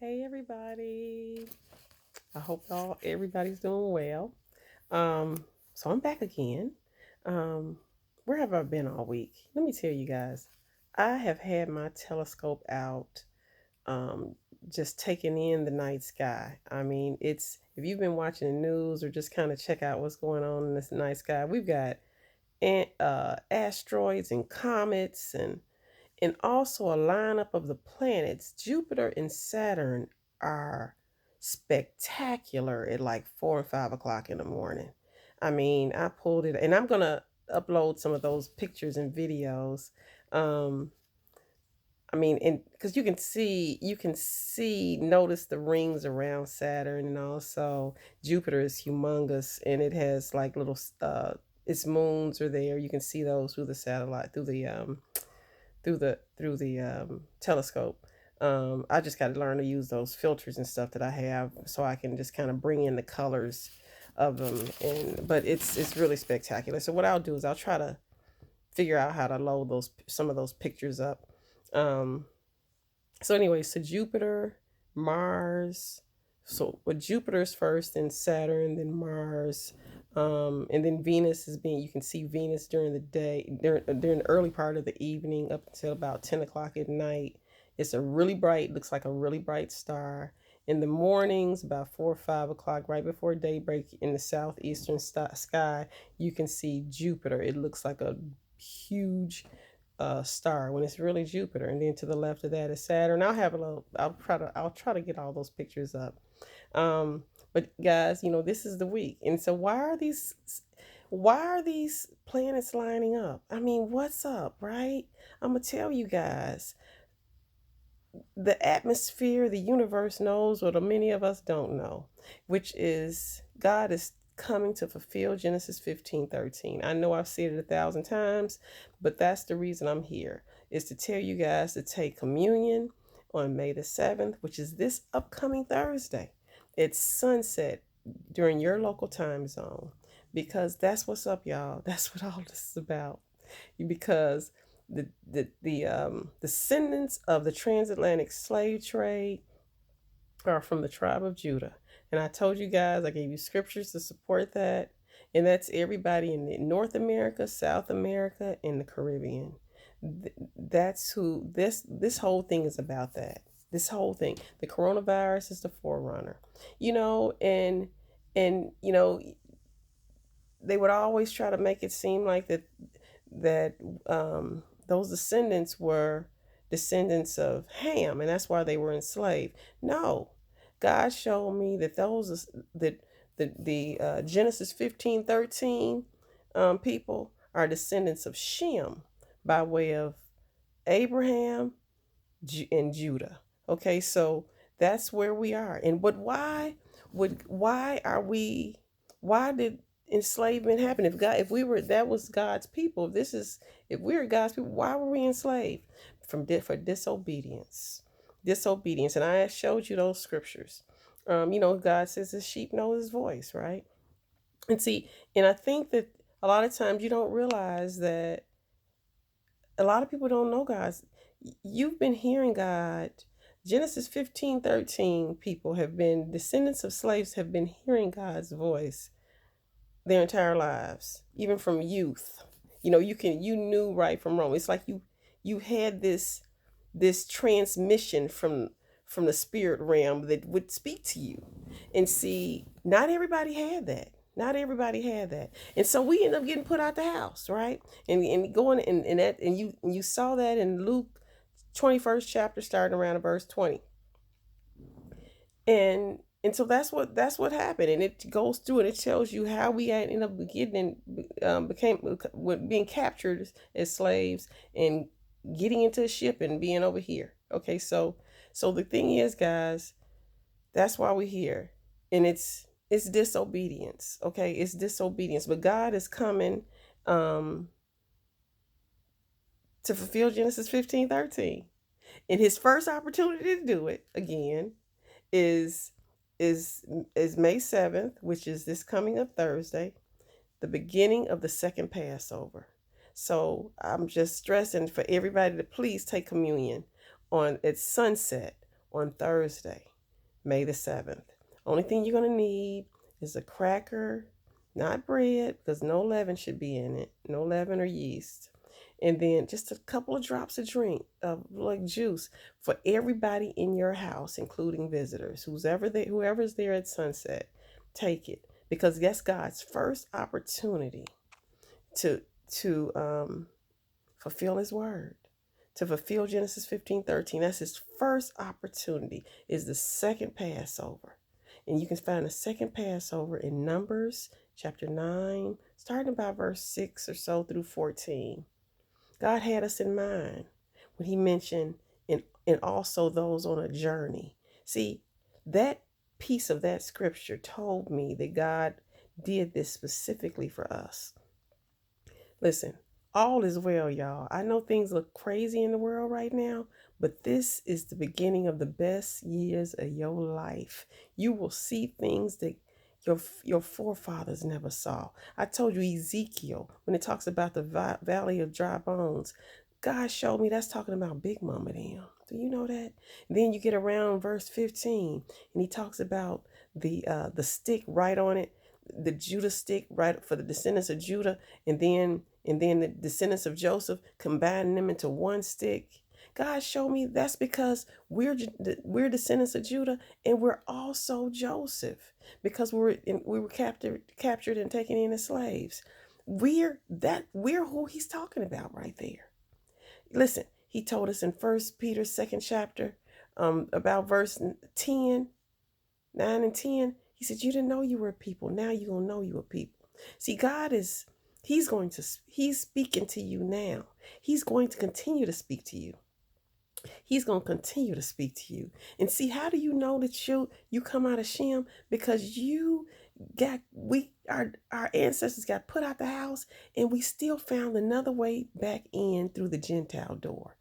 Hey everybody. I hope everybody's doing well. So I'm back again. Um, where have I been all week? Let me tell you guys. I have had my telescope out, um, just taking in the night sky. I mean, it's if you've been watching the news or just kind of check out what's going on in this night sky, we've got asteroids and comets and also a lineup of the planets. Jupiter and Saturn are spectacular at like 4 or 5 o'clock in the morning. I mean, I pulled it, and I'm gonna upload some of those pictures and videos. Um, I mean, and because notice the rings around Saturn, and also Jupiter is humongous, and it has like little, its moons are there. You can see those through the satellite, through the telescope. I just got to learn to use those filters and stuff that I have, so I can just kind of bring in the colors of them. And but it's really spectacular. So what I'll do is I'll try to figure out how to load some of those pictures up. Um, so anyway, so Jupiter, Mars. So with Jupiter's first, then Saturn, then Mars, and then Venus is being. You can see Venus during the day, during the early part of the evening, up until about 10 o'clock at night. It's a really bright, looks like a really bright star. In the mornings, about 4 or 5 o'clock, right before daybreak, in the southeastern sky, you can see Jupiter. It looks like a huge star when it's really Jupiter, and then to the left of that is Saturn. I'll try to get all those pictures up. But guys, this is the week, and so why are these planets lining up? I mean, what's up, right? I'm gonna tell you guys. The atmosphere, the universe knows what many of us don't know, which is God is coming to fulfill Genesis 15:13. I know I've said it 1,000 times, but that's the reason I'm here, is to tell you guys to take communion on May the 7th, which is this upcoming Thursday. It's sunset during your local time zone, because that's what's up, y'all. That's what all this is about. Because the descendants of the Transatlantic Slave Trade are from the tribe of Judah. And I told you guys, I gave you scriptures to support that. And that's everybody in North America, South America, and the Caribbean. That's who this whole thing is about. That this whole thing, the coronavirus is the forerunner, and they would always try to make it seem like that those descendants were descendants of Ham, and that's why they were enslaved. No, God showed me that the Genesis 15:13 people are descendants of Shem by way of Abraham and Judah. Okay, so that's where we are. And but why are we? Why did enslavement happen? If we were, that was God's people. If we were God's people, why were we enslaved? For disobedience, and I showed you those scriptures. God says His sheep know His voice, right? And see, and I think that a lot of times you don't realize that a lot of people don't know God's. You've been hearing God. Genesis 15:13 people have been descendants of slaves, have been hearing God's voice their entire lives, even from youth. You knew right from wrong. It's like you had this transmission from the spirit realm that would speak to you. And see, not everybody had that. Not everybody had that. And so we end up getting put out the house, right? And going and you saw that in Luke 21st chapter, starting around verse 20. And so that's what happened, and it goes through and it tells you how we ended up getting being captured as slaves and getting into a ship and being over here. Okay, so the thing is, guys, that's why we're here, and it's disobedience. Okay, it's disobedience, but God is coming to fulfill Genesis 15:13, and His first opportunity to do it again is is May 7th, which is this coming up Thursday, the beginning of the second Passover. So I'm just stressing for everybody to please take communion at sunset on Thursday, May the 7th. Only thing you're going to need is a cracker, not bread, because no leaven should be in it, no leaven or yeast. And then just a couple of drops of drink, like juice, for everybody in your house, including visitors, whoever's there at sunset. Take it, because that's God's first opportunity to fulfill His word, to fulfill Genesis 15:13. That's His first opportunity. Is the second Passover, and you can find the second Passover in Numbers chapter 9, starting about verse 6 or so through 14. God had us in mind when He mentioned and also those on a journey. See, that piece of that scripture told me that God did this specifically for us. Listen, all is well, y'all. I know things look crazy in the world right now, but this is the beginning of the best years of your life. You will see things that your forefathers never saw. I told you Ezekiel, when it talks about the valley of dry bones, God showed me that's talking about Big Mama them. Do you know that? Then you get around verse 15, and he talks about the stick right on it, the Judah stick right for the descendants of Judah, and then the descendants of Joseph, combining them into one stick. God showed me that's because we're descendants of Judah, and we're also Joseph, because we were captured and taken in as slaves. We're who He's talking about right there. Listen, He told us in 1 Peter 2nd chapter, about verse 10, 9 and 10. He said, you didn't know you were a people. Now you're going to know you a people. See, He's speaking to you now. He's going to continue to speak to you. He's going to continue to speak to you. And see, how do you know that you come out of Shem? Because our ancestors got put out the house, and we still found another way back in through the Gentile door,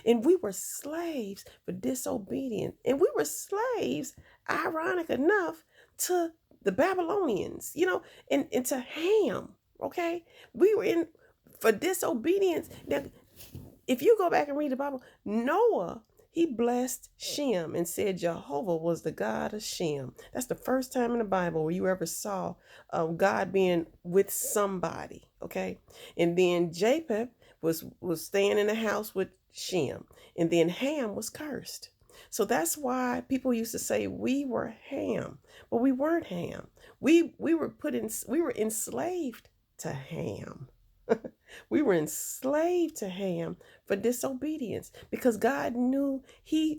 and we were slaves for disobedience. And we were slaves, ironic enough, to the Babylonians, and to Ham. Okay. We were in for disobedience. Now, if you go back and read the Bible, Noah, he blessed Shem and said Jehovah was the God of Shem. That's the first time in the Bible where you ever saw God being with somebody. Okay. And then Japheth was staying in the house with Shem. And then Ham was cursed. So that's why people used to say we were Ham, but we weren't Ham. We were enslaved to Ham. We were enslaved to Ham for disobedience, because God knew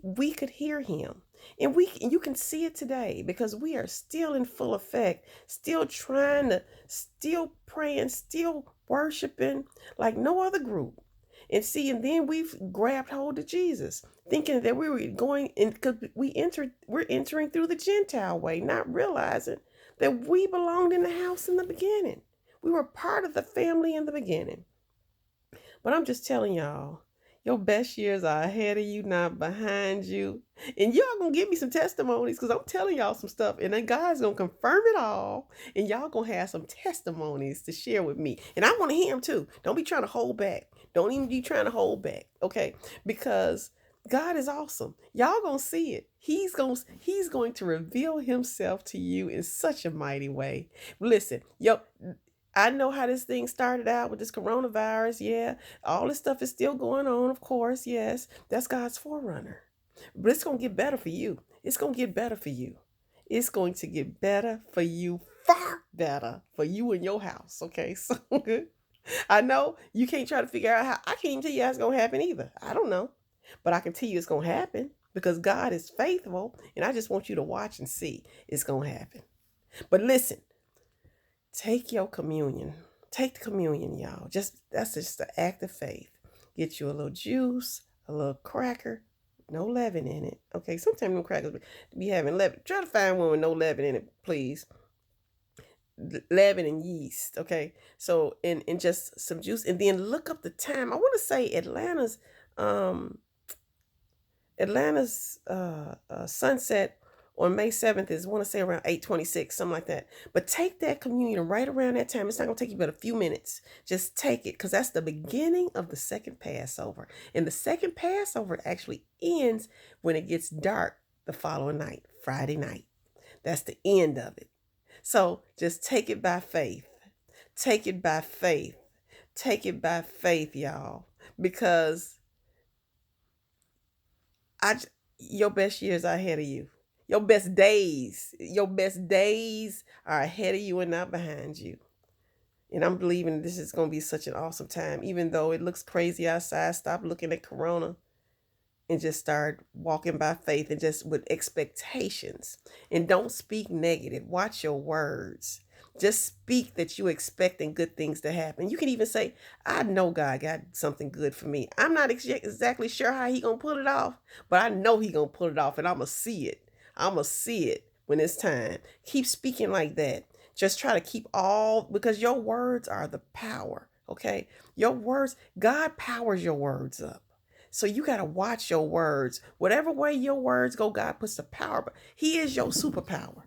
we could hear Him. And you can see it today, because we are still in full effect, still still praying, still worshiping like no other group. And then we've grabbed hold of Jesus, thinking that we were going in, because we're entering through the Gentile way, not realizing that we belonged in the house in the beginning. We were part of the family in the beginning. But I'm just telling y'all, your best years are ahead of you, not behind you. And y'all gonna give me some testimonies, because I'm telling y'all some stuff, and then God's gonna confirm it all, and y'all gonna have some testimonies to share with me. And I want to hear them too. Don't be trying to hold back. Don't even be trying to hold back, okay? Because God is awesome. Y'all gonna see it. He's going to reveal Himself to you in such a mighty way. Listen, I know how this thing started out with this coronavirus. Yeah, all this stuff is still going on, of course. Yes, that's God's forerunner. But it's going to get better for you. It's going to get better for you. It's going to get better for you, far better for you and your house. Okay, so I know you can't try to figure out how. I can't even tell you how it's going to happen either. I don't know. But I can tell you it's going to happen, because God is faithful, and I just want you to watch and see it's going to happen. But listen. Take your communion. Take the communion, y'all. That's just an act of faith. Get you a little juice, a little cracker, no leaven in it. Okay, sometimes them crackers be having leaven. Try to find one with no leaven in it, please. Leaven and yeast. Okay, so and just some juice, and then look up the time. I want to say Atlanta's sunset on May 7th is, I want to say around 8:26, something like that. But take that communion right around that time. It's not going to take you but a few minutes. Just take it, because that's the beginning of the second Passover. And the second Passover actually ends when it gets dark the following night, Friday night. That's the end of it. So just take it by faith. Take it by faith. Take it by faith, y'all. Because your best years are ahead of you. Your best days are ahead of you and not behind you. And I'm believing this is going to be such an awesome time. Even though it looks crazy outside, stop looking at Corona and just start walking by faith and just with expectations. And don't speak negative. Watch your words. Just speak that you're expecting good things to happen. You can even say, I know God got something good for me. I'm not exactly sure how he going to pull it off, but I know he going to pull it off, and I'm going to see it. I'm going to see it when it's time. Keep speaking like that. Just try to keep because your words are the power, okay? Your words, God powers your words up. So you got to watch your words. Whatever way your words go, God puts the power. But he is your superpower.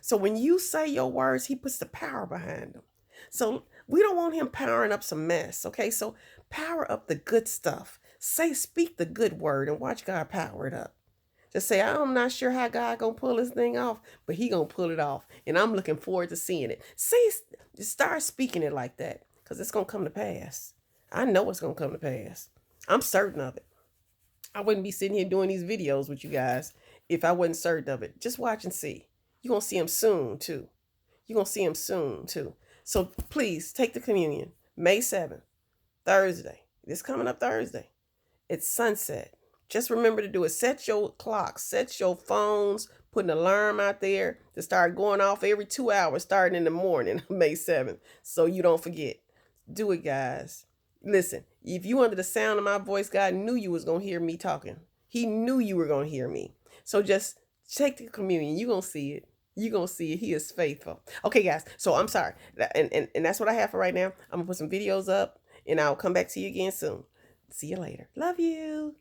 So when you say your words, he puts the power behind them. So we don't want him powering up some mess, okay? So power up the good stuff. Speak the good word and watch God power it up. Just say, I'm not sure how God gonna pull this thing off, but he gonna pull it off. And I'm looking forward to seeing it. Start speaking it like that, because it's gonna come to pass. I know it's gonna come to pass. I'm certain of it. I wouldn't be sitting here doing these videos with you guys if I wasn't certain of it. Just watch and see. You're going to see him soon, too. You're going to see him soon, too. So please take the communion. May 7th, Thursday. This coming up Thursday. It's sunset. Just remember to do it. Set your clocks. Set your phones. Put an alarm out there to start going off every 2 hours starting in the morning, May 7th, so you don't forget. Do it, guys. Listen, if you under the sound of my voice, God knew you was going to hear me talking. He knew you were going to hear me. So just take the communion. You're going to see it. You're going to see it. He is faithful. Okay, guys. So I'm sorry. And that's what I have for right now. I'm going to put some videos up, and I'll come back to you again soon. See you later. Love you.